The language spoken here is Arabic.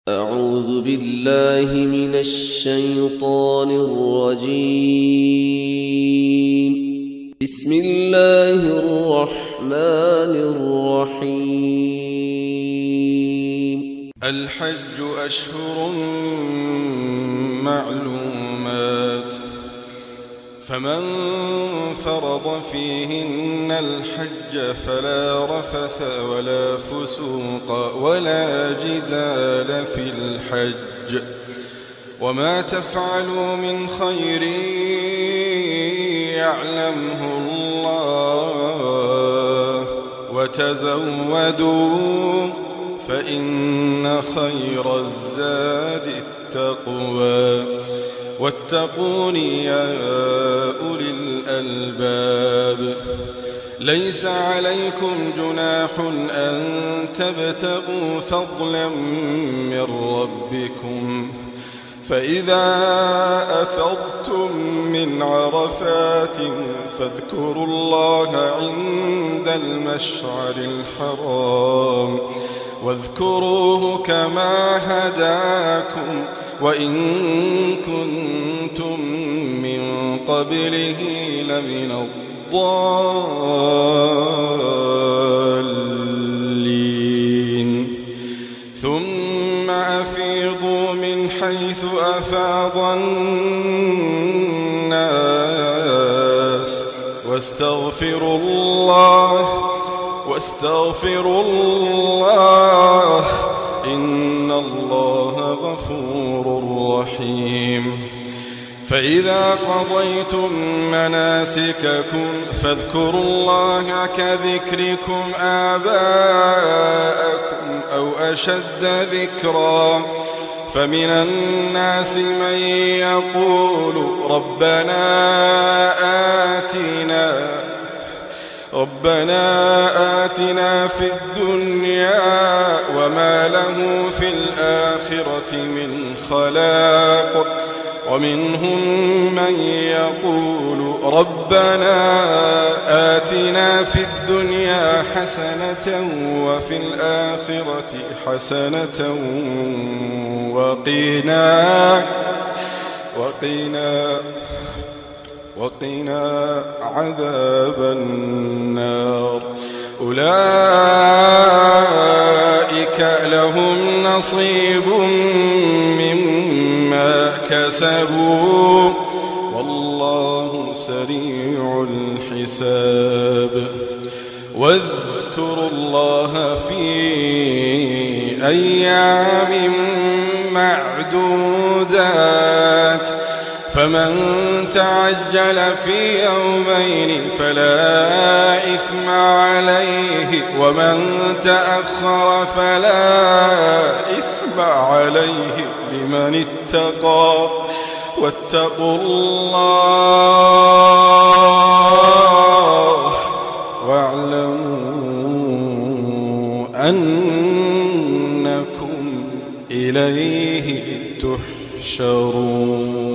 أعوذ بالله من الشيطان الرجيم. بسم الله الرحمن الرحيم. الحج أشهر معلومات، فمن فرض فيهن الحج فلا رفث ولا فسوق ولا جدال في الحج، وما تفعلوا من خير يعلمه الله، وتزودوا فإن خير الزاد التقوى، واتقون يا أولي الألباب. ليس عليكم جناح أن تبتغوا فضلا من ربكم، فإذا أفضتم من عرفات فاذكروا الله عند المشعر الحرام، واذكروه كما هداكم وإن كنتم من قبله لمن الضالين. ثم أفيضوا من حيث أفاض الناس واستغفروا الله إن الله غفور رحيم. فإذا قضيتم مناسككم فاذكروا الله كذكركم آباءكم أو أشد ذكرا. فمن الناس من يقول ربنا آتنا في الدنيا وما له في الآخرة من خلاق، ومنهم من يقول ربنا آتنا في الدنيا حسنة وفي الآخرة حسنة وقنا عذاب النار. أولئك لهم نصيب مما كسبوا والله سريع الحساب. واذكروا الله في أيام معدودات، فمن تعجل في يومين فلا إثم عليه، ومن تأخر فلا إثم عليه لمن اتقى. واتقوا الله واعلموا أنكم إليه تحشرون.